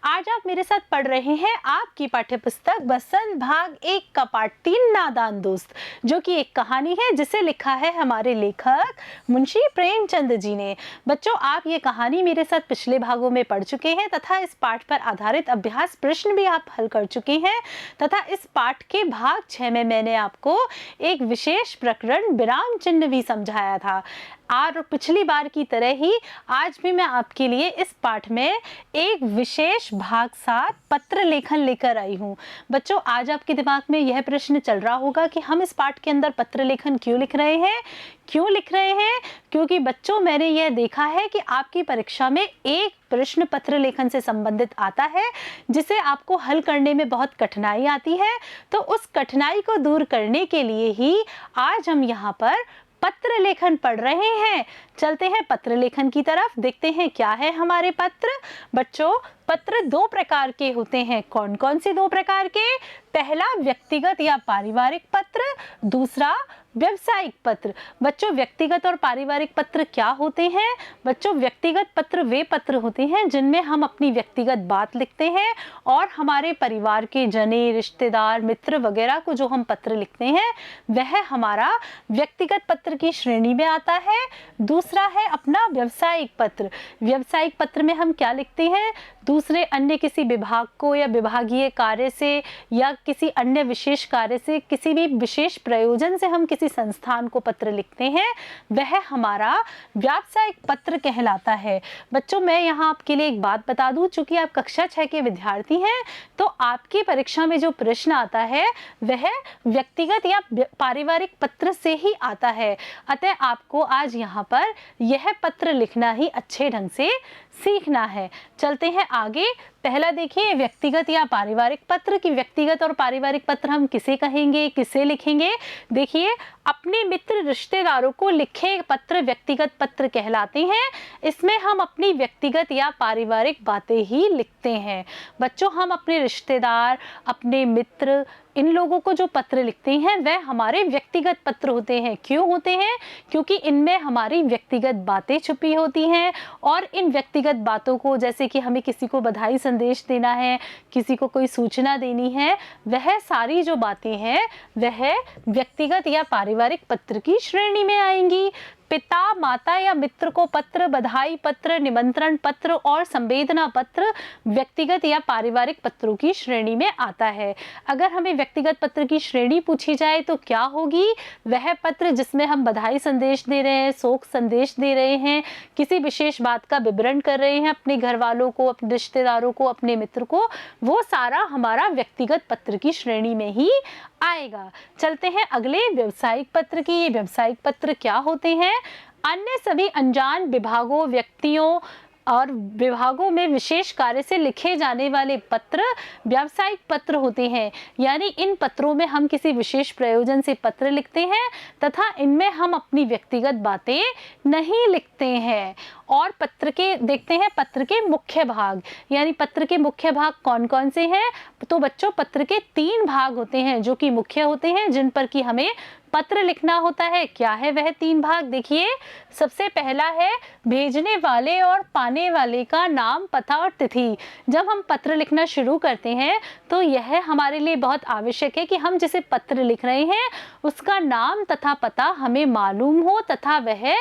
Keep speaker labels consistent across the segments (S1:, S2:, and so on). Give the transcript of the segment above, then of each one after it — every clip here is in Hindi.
S1: आज आप मेरे साथ पढ़ रहे हैं आपकी पाठ्यपुस्तक बसंत भाग 1 का पाठ 3 नादान दोस्त, जो कि एक कहानी है जिसे लिखा है हमारे लेखक मुंशी प्रेमचंद जी ने। बच्चों, आप ये कहानी मेरे साथ पिछले भागों में पढ़ चुके हैं तथा इस पाठ पर आधारित अभ्यास प्रश्न भी आप हल कर चुके हैं तथा इस पाठ के भाग 6 में मैंने आपको एक विशेष प्रकरण विराम चिन्ह भी समझाया था। और पिछली बार की तरह ही आज भी मैं आपके लिए इस पाठ में एक विशेष भाग 7 पत्र लेखन लेकर आई हूँ। बच्चों, आज आपके दिमाग में यह प्रश्न चल रहा होगा कि हम इस पाठ के अंदर पत्र लेखन क्यों लिख रहे हैं। क्योंकि बच्चों, मैंने यह देखा है कि आपकी परीक्षा में एक प्रश्न पत्र लेखन से संबंधित आता है जिसे आपको हल करने में बहुत कठिनाई आती है। तो उस कठिनाई को दूर करने के लिए ही आज हम यहाँ पर पत्र लेखन पढ़ रहे हैं। चलते हैं पत्र लेखन की तरफ, देखते हैं क्या है हमारे पत्र। बच्चों, पत्र 2 प्रकार के होते हैं। कौन कौन से 2 प्रकार के? पहला व्यक्तिगत या पारिवारिक पत्र, दूसरा व्यवसायिक पत्र। बच्चों, व्यक्तिगत और पारिवारिक पत्र क्या होते हैं? बच्चों, व्यक्तिगत पत्र वे पत्र होते हैं जिनमें हम अपनी व्यक्तिगत बात लिखते हैं और हमारे परिवार के जने, रिश्तेदार, मित्र वगैरह को जो हम पत्र लिखते हैं वह हमारा व्यक्तिगत पत्र की श्रेणी में आता है। दूसरा है अपना व्यवसायिक पत्र। व्यवसायिक पत्र में हम क्या लिखते हैं? दूसरे अन्य किसी विभाग को या विभागीय कार्य से या किसी अन्य विशेष कार्य से, किसी भी विशेष प्रयोजन से हम किसी संस्थान को पत्र लिखते हैं, वह हमारा व्यावसायिक पत्र कहलाता है। बच्चों, मैं यहाँ आपके लिए एक बात बता दूं, चूंकि आप कक्षा 6 के विद्यार्थी हैं तो आपकी परीक्षा में जो प्रश्न आता है वह व्यक्तिगत या पारिवारिक पत्र से ही आता है। अतः आपको आज यहाँ पर यह पत्र लिखना ही अच्छे ढंग से सीखना है। चलते हैं आगे। पहला देखिए, व्यक्तिगत या पारिवारिक पत्र की व्यक्तिगत और पारिवारिक पत्र हम किसे कहेंगे, किसे लिखेंगे? देखिए, अपने मित्र रिश्तेदारों को लिखे पत्र व्यक्तिगत पत्र कहलाते हैं। इसमें हम अपनी व्यक्तिगत या पारिवारिक बातें ही लिखते हैं। बच्चों, हम अपने रिश्तेदार, अपने मित्र, इन लोगों को जो पत्र लिखते हैं वह हमारे व्यक्तिगत पत्र होते हैं। क्यों होते हैं? क्योंकि इनमें हमारी व्यक्तिगत बातें छुपी होती हैं और इन व्यक्तिगत बातों को, जैसे कि हमें किसी को बधाई संदेश देना है, किसी को कोई सूचना देनी है, वह सारी जो बातें हैं वह व्यक्तिगत या पारिवारिक पत्र की श्रेणी में आएंगी। पिता, माता या मित्र को पत्र, बधाई पत्र, निमंत्रण पत्र और संवेदना पत्र व्यक्तिगत या पारिवारिक पत्रों की श्रेणी में आता है। अगर हमें व्यक्तिगत पत्र की श्रेणी पूछी जाए तो क्या होगी? वह पत्र जिसमें हम बधाई संदेश दे रहे हैं, शोक संदेश दे रहे हैं, किसी विशेष बात का विवरण कर रहे हैं अपने घर वालों को, अपने रिश्तेदारों को, अपने मित्र को, वो सारा हमारा व्यक्तिगत पत्र की श्रेणी में ही आएगा। चलते हैं अगले व्यवसायिक पत्र की। ये व्यवसायिक पत्र क्या होते हैं? अन्य सभी अनजान विभागों, व्यक्तियों और विभागों में विशेष कार्य से लिखे जाने वाले पत्र व्यावसायिक पत्र होते हैं। यानी इन पत्रों में हम किसी विशेष प्रयोजन से पत्र लिखते हैं तथा इनमें हम अपनी व्यक्तिगत बातें नहीं लिखते हैं। और पत्र के देखते हैं पत्र के मुख्य भाग। यानी पत्र के मुख्य भाग कौन कौन से हैं? तो बच्चों, पत्र के 3 भाग होते हैं जो कि मुख्य होते हैं, जिन पर कि हमें पत्र लिखना होता है। क्या है वह 3 भाग? देखिए, सबसे पहला है भेजने वाले और पाने वाले का नाम, पता और तिथि। जब हम पत्र लिखना शुरू करते हैं तो यह हमारे लिए बहुत आवश्यक है कि हम जिसे पत्र लिख रहे हैं उसका नाम तथा पता हमें मालूम हो तथा वह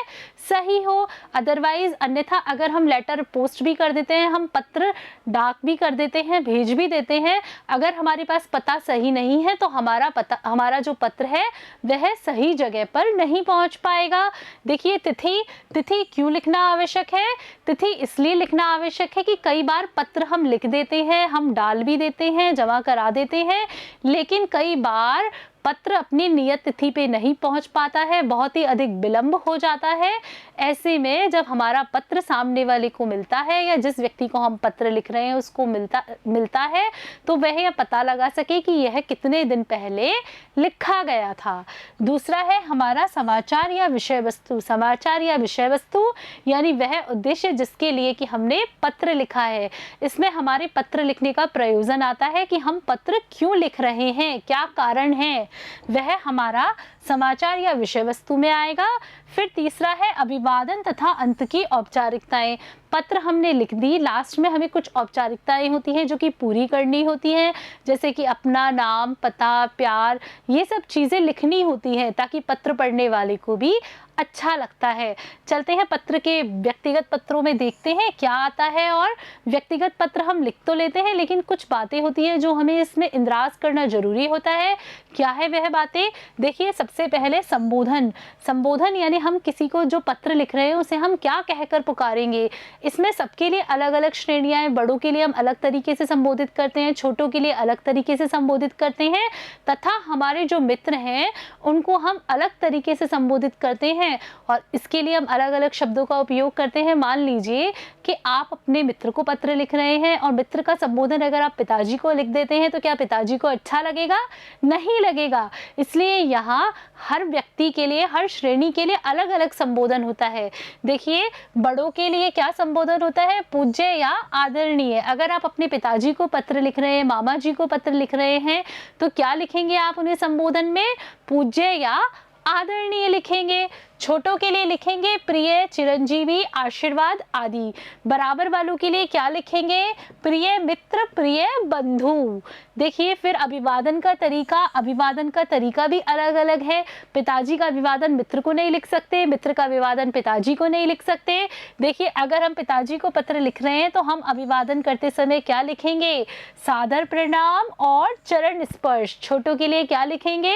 S1: सही हो। अदरवाइज, अन्यथा अगर हम लेटर पोस्ट भी कर देते हैं, हम पत्र डाक भी कर देते हैं, भेज भी देते हैं, अगर हमारे पास पता सही नहीं है तो हमारा जो पत्र है वह सही जगह पर नहीं पहुंच पाएगा। देखिए, तिथि क्यों लिखना आवश्यक है? तिथि इसलिए लिखना आवश्यक है कि कई बार पत्र हम लिख देते हैं, हम डाल भी देते हैं, जमा करा देते हैं, लेकिन कई बार पत्र अपनी नियत तिथि पे नहीं पहुंच पाता है, बहुत ही अधिक विलंब हो जाता है। ऐसे में जब हमारा पत्र सामने वाले को मिलता है या जिस व्यक्ति को हम पत्र लिख रहे हैं उसको मिलता है तो वह यह पता लगा सके कि यह कितने दिन पहले लिखा गया था। दूसरा है हमारा समाचार या विषय वस्तु। समाचार या विषय वस्तु यानी वह उद्देश्य जिसके लिए कि हमने पत्र लिखा है। इसमें हमारे पत्र लिखने का प्रयोजन आता है कि हम पत्र क्यों लिख रहे हैं, क्या कारण है, वह हमारा समाचार या विषय वस्तु में आएगा। फिर तीसरा है अभिवादन तथा अंत की औपचारिकताएं। पत्र हमने लिख दी, लास्ट में हमें कुछ औपचारिकताएं होती हैं जो कि पूरी करनी होती हैं, जैसे कि अपना नाम, पता, प्यार, ये सब चीज़ें लिखनी होती हैं ताकि पत्र पढ़ने वाले को भी अच्छा लगता है। चलते हैं पत्र के व्यक्तिगत पत्रों में, देखते हैं क्या आता है। और व्यक्तिगत पत्र हम लिख तो लेते हैं लेकिन कुछ बातें होती हैं जो हमें इसमें इंद्राज करना जरूरी होता है। क्या है वह बातें? देखिए, सबसे पहले संबोधन। संबोधन यानी हम किसी को जो पत्र लिख रहे हैं उसे हम क्या कहकर पुकारेंगे। इसमें सबके लिए अलग अलग श्रेणियां हैं। बड़ों के लिए हम अलग तरीके से संबोधित करते हैं, छोटों के लिए अलग तरीके से संबोधित करते हैं, तथा हमारे जो मित्र हैं उनको हम अलग तरीके से संबोधित करते हैं और इसके लिए हम अलग अलग शब्दों का उपयोग करते हैं। मान लीजिए कि आप अपने मित्र को पत्र लिख रहे हैं और मित्र का संबोधन अगर आप पिताजी को लिख देते हैं तो क्या पिताजी को अच्छा लगेगा? नहीं लगेगा। इसलिए यहाँ हर व्यक्ति के लिए, हर श्रेणी के लिए अलग अलग संबोधन होता है। देखिए, बड़ों के लिए क्या संबोधन होता है? पूज्य या आदरणीय। अगर आप अपने पिताजी को पत्र लिख रहे हैं, मामा जी को पत्र लिख रहे हैं, तो क्या लिखेंगे आप उन्हें संबोधन में? पूज्य या आदरणीय लिखेंगे। छोटों के लिए लिखेंगे प्रिय, चिरंजीवी, आशीर्वाद आदि। बराबर वालों के लिए क्या लिखेंगे? प्रिय मित्र, प्रिय बंधु। देखिए, फिर अभिवादन का तरीका भी अलग अलग है। पिताजी का अभिवादन मित्र को नहीं लिख सकते, मित्र का अभिवादन पिताजी को नहीं लिख सकते। देखिए, अगर हम पिताजी को पत्र लिख रहे हैं तो हम अभिवादन करते समय क्या लिखेंगे? सादर प्रणाम और चरण स्पर्श। छोटों के लिए क्या लिखेंगे?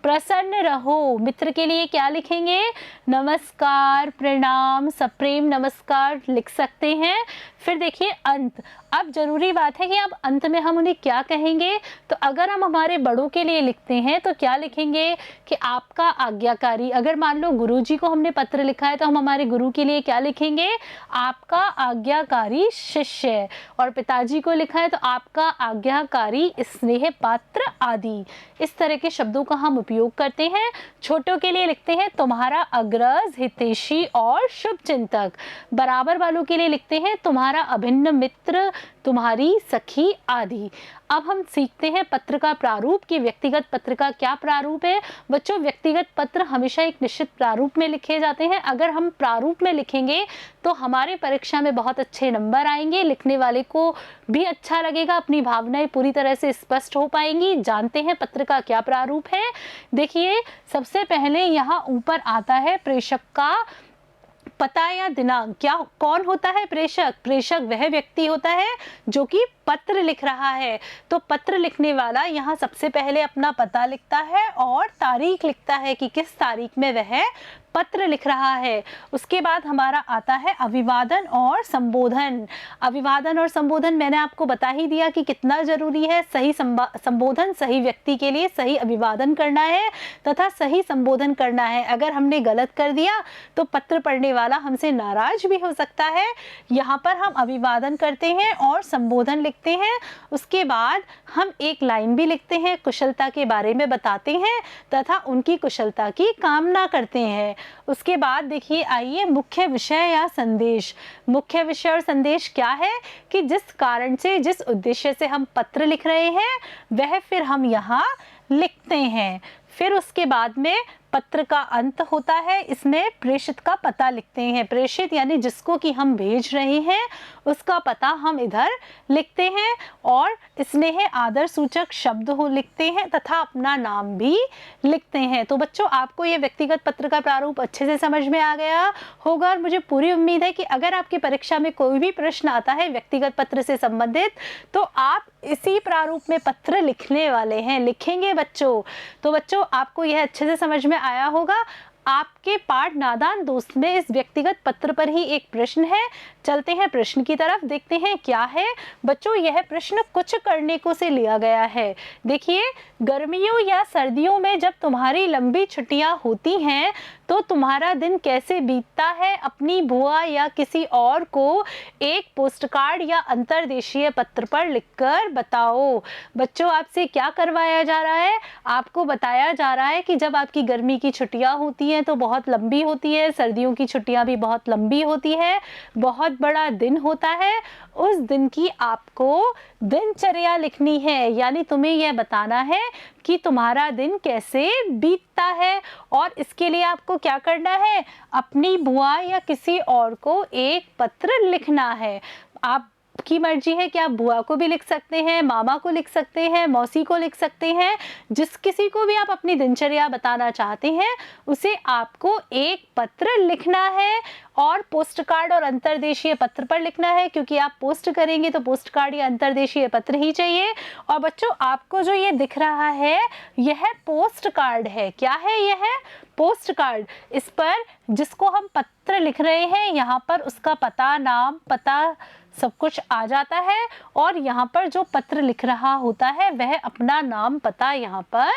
S1: प्रसन्न रहो। मित्र के लिए क्या लिखेंगे? नमस्कार, प्रणाम, सप्रेम नमस्कार लिख सकते हैं। फिर देखिए अंत। अब जरूरी बात है कि अब अंत में हम उन्हें क्या कहेंगे। तो अगर हम हमारे बड़ों के लिए लिखते हैं तो क्या लिखेंगे कि आपका आज्ञाकारी। अगर मान लो गुरुजी को हमने पत्र लिखा है तो हम हमारे गुरु के लिए क्या लिखेंगे? आपका आज्ञाकारी शिष्य। और पिताजी को लिखा है तो आपका आज्ञाकारी स्नेह पात्र आदि। इस तरह के शब्दों का हम उपयोग करते हैं। छोटों के लिए लिखते हैं तुम्हारा अग्रज, हितैषी और शुभ चिंतक। बराबर वालों के लिए लिखते हैं तुम्हारा अभिन्न मित्र, तुम्हारी सखी आदि। अब हम सीखते हैं पत्र का प्रारूप कि व्यक्तिगत पत्र का क्या प्रारूप है। बच्चों, व्यक्तिगत पत्र हमेशा एक निश्चित प्रारूप में लिखे जाते हैं। अगर हम प्रारूप में लिखेंगे तो हमारे परीक्षा में बहुत अच्छे नंबर आएंगे, लिखने वाले को भी अच्छा लगेगा, अपनी भावनाएं पूरी तरह से स्पष्ट हो पाएंगी। जानते हैं पत्र का क्या प्रारूप है। देखिए, सबसे पहले यहाँ ऊपर आता है प्रेषक का पता या दिनांक। क्या, कौन होता है प्रेषक? प्रेषक वह व्यक्ति होता है जो कि पत्र लिख रहा है। तो पत्र लिखने वाला यहाँ सबसे पहले अपना पता लिखता है और तारीख लिखता है कि किस तारीख में वह पत्र लिख रहा है। उसके बाद हमारा आता है अभिवादन और संबोधन। अभिवादन और संबोधन मैंने आपको बता ही दिया कि कितना जरूरी है। सही संबोधन सही व्यक्ति के लिए सही अभिवादन करना है तथा सही संबोधन करना है। अगर हमने गलत कर दिया तो पत्र पढ़ने वाला हमसे नाराज भी हो सकता है। यहाँ पर हम अभिवादन करते हैं और संबोधन लिखते हैं। उसके बाद हम एक लाइन भी लिखते हैं, कुशलता के बारे में बताते हैं तथा उनकी कुशलता की कामना करते हैं। उसके बाद देखिए, आइए मुख्य विषय या संदेश। मुख्य विषय और संदेश क्या है कि जिस कारण से, जिस उद्देश्य से हम पत्र लिख रहे हैं वह फिर हम यहाँ लिखते हैं। फिर उसके बाद में पत्र का अंत होता है, इसमें प्रेषित का पता लिखते हैं। प्रेषित यानी जिसको कि हम भेज रहे हैं उसका पता हम इधर लिखते हैं और स्नेह आदर सूचक शब्द हो लिखते हैं तथा अपना नाम भी लिखते हैं। तो बच्चों, आपको ये व्यक्तिगत पत्र का प्रारूप अच्छे से समझ में आ गया होगा और मुझे पूरी उम्मीद है कि अगर आपकी परीक्षा में कोई भी प्रश्न आता है व्यक्तिगत पत्र से संबंधित तो आप इसी प्रारूप में पत्र लिखने वाले हैं, लिखेंगे बच्चों। तो बच्चों, आपको यह अच्छे से समझ में आया होगा। आपके पाठ नादान दोस्त में इस व्यक्तिगत पत्र पर ही एक प्रश्न है। चलते हैं प्रश्न की तरफ, देखते हैं क्या है। बच्चों, यह प्रश्न कुछ करने को से लिया गया है। देखिए, गर्मियों या सर्दियों में जब तुम्हारी लंबी छुट्टियां होती हैं तो तुम्हारा दिन कैसे बीतता है, अपनी बुआ या किसी और को एक पोस्टकार्ड या अंतर्देशीय पत्र पर लिखकर बताओ। बच्चों, आपसे क्या करवाया जा रहा है? आपको बताया जा रहा है कि जब आपकी गर्मी की छुट्टियां होती हैं तो बहुत लंबी होती है, सर्दियों की छुट्टियां भी बहुत लंबी होती है, बहुत बड़ा दिन होता है। उस दिन की आपको दिनचर्या लिखनी है, यानी तुम्हें यह बताना है कि तुम्हारा दिन कैसे बीतता है और इसके लिए आपको आपको क्या करना है, अपनी बुआ या किसी और को एक पत्र लिखना है। आपकी मर्जी है कि आप बुआ को भी लिख सकते हैं, मामा को लिख सकते हैं, मौसी को लिख सकते हैं, जिस किसी को भी आप अपनी दिनचर्या बताना चाहते हैं उसे आपको एक पत्र लिखना है। और पोस्ट कार्ड और अंतर्देशीय पत्र पर लिखना है, क्योंकि आप पोस्ट करेंगे तो पोस्ट कार्ड या अंतर्देशीय पत्र ही चाहिए। और बच्चों, आपको जो ये दिख रहा है यह पोस्ट कार्ड है। क्या है यह? Post card. इस पर जिसको हम पत्र लिख रहे हैं यहाँ पर उसका पता, नाम, पता सब कुछ आ जाता है। और यहाँ पर जो पत्र लिख रहा होता है वह अपना नाम, पता यहाँ पर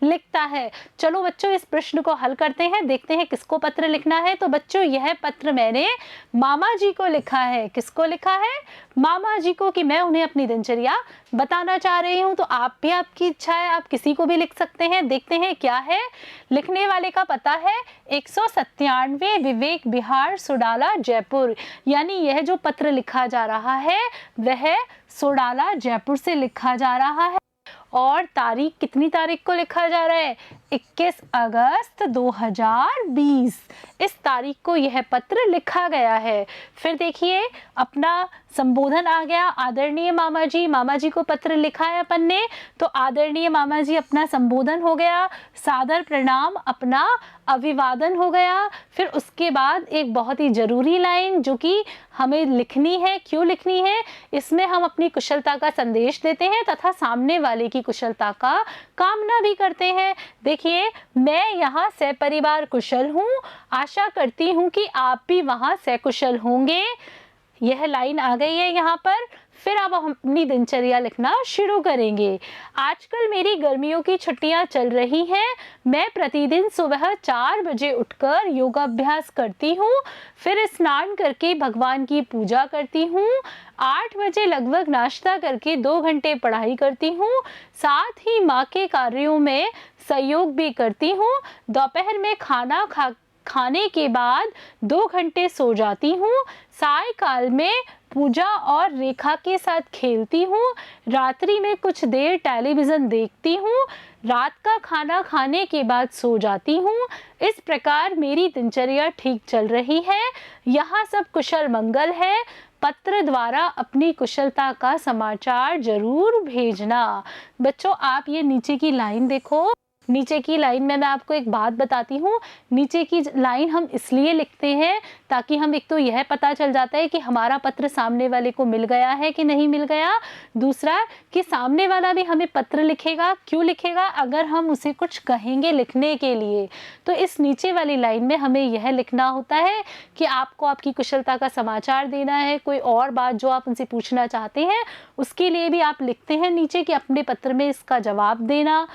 S1: लिखता है। चलो बच्चों, इस प्रश्न को हल करते हैं, देखते हैं किसको पत्र लिखना है। तो बच्चों, यह पत्र मैंने मामा जी को लिखा है। किसको लिखा है? मामा जी को, कि मैं उन्हें अपनी दिनचर्या बताना चाह रही हूँ। तो आप भी, आपकी इच्छा है, आप किसी को भी लिख सकते हैं। देखते हैं क्या है। लिखने वाले का पता है 197 विवेक विहार, सोडाला, जयपुर। यानी यह जो पत्र लिखा जा रहा है वह सोडाला, जयपुर से लिखा जा रहा है। और तारीख, कितनी तारीख को लिखा जा रहा है? 21 अगस्त 2020। इस तारीख को यह पत्र लिखा गया है। फिर देखिए, अपना संबोधन आ गया, आदरणीय मामा जी। मामा जी को पत्र लिखा है अपन ने, तो आदरणीय मामा जी अपना संबोधन हो गया, सादर प्रणाम अपना अभिवादन हो गया। फिर उसके बाद एक बहुत ही ज़रूरी लाइन जो कि हमें लिखनी है। क्यों लिखनी है? इसमें हम अपनी कुशलता का संदेश देते हैं तथा सामने वाले की कुशलता का कामना भी करते हैं। देखिए, मैं यहाँ सपरिवार कुशल हूँ, आशा करती हूँ कि आप भी वहाँ सकुशल होंगे। यह लाइन आ गई है यहाँ पर। फिर अब हम अपनी दिनचर्या लिखना शुरू करेंगे। आजकल मेरी गर्मियों की छुट्टियां चल रही हैं। मैं प्रतिदिन सुबह 4 बजे उठकर योगाभ्यास करती हूँ, फिर स्नान करके भगवान की पूजा करती हूँ। 8 बजे लगभग नाश्ता करके 2 घंटे पढ़ाई करती हूँ, साथ ही माँ के कार्यों में सहयोग भी करती हूँ। दोपहर में खाने के बाद 2 घंटे सो जाती हूँ। सायंकाल में पूजा और रेखा के साथ खेलती हूँ। रात्रि में कुछ देर टेलीविज़न देखती हूँ। रात का खाना खाने के बाद सो जाती हूँ। इस प्रकार मेरी दिनचर्या ठीक चल रही है। यहाँ सब कुशल मंगल है। पत्र द्वारा अपनी कुशलता का समाचार जरूर भेजना। बच्चों, आप ये नीचे की लाइन देखो। नीचे की लाइन में मैं आपको एक बात बताती हूँ। नीचे की लाइन हम इसलिए लिखते हैं ताकि हम, एक तो यह पता चल जाता है कि हमारा पत्र सामने वाले को मिल गया है कि नहीं मिल गया। दूसरा, कि सामने वाला भी हमें पत्र लिखेगा। क्यों लिखेगा? अगर हम उसे कुछ कहेंगे लिखने के लिए। तो इस नीचे वाली लाइन में हमें यह लिखना होता है कि आपको आपकी कुशलता का समाचार देना है। कोई और बात जो आप उनसे पूछना चाहते हैं उसके लिए भी आप लिखते हैं नीचे कि अपने पत्र में इसका जवाब देना,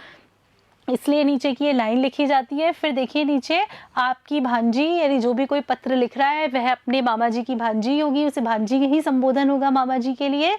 S1: इसलिए नीचे की ये लाइन लिखी जाती है। फिर देखिए, नीचे आपकी भांजी, यानी जो भी कोई पत्र लिख रहा है वह अपने मामा जी की भांजी होगी, उसे भांजी ही संबोधन होगा मामा जी के लिए।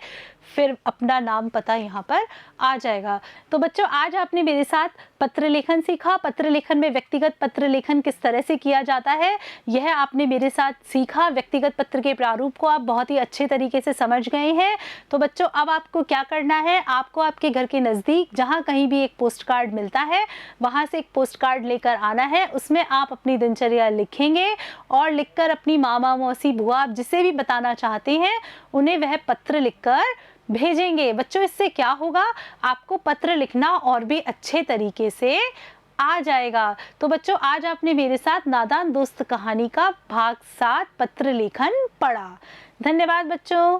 S1: फिर अपना नाम, पता यहाँ पर आ जाएगा। तो बच्चों, आज आपने मेरे साथ पत्र लेखन सीखा। पत्र लेखन में व्यक्तिगत पत्र लेखन किस तरह से किया जाता है यह आपने मेरे साथ सीखा। व्यक्तिगत पत्र के प्रारूप को आप बहुत ही अच्छे तरीके से समझ गए हैं। तो बच्चों, अब आपको क्या करना है, आपको आपके घर के नज़दीक जहाँ कहीं भी एक पोस्ट कार्ड मिलता है वहाँ से एक पोस्ट कार्ड लेकर आना है। उसमें आप अपनी दिनचर्या लिखेंगे और लिखकर अपनी मामा, मौसी, बुआ, आप जिसे भी बताना चाहते हैं उन्हें वह पत्र लिखकर भेजेंगे। बच्चों, इससे क्या होगा, आपको पत्र लिखना और भी अच्छे तरीके से आ जाएगा। तो बच्चों, आज आपने मेरे साथ नादान दोस्त कहानी का भाग 7 पत्र लेखन पढ़ा। धन्यवाद बच्चों।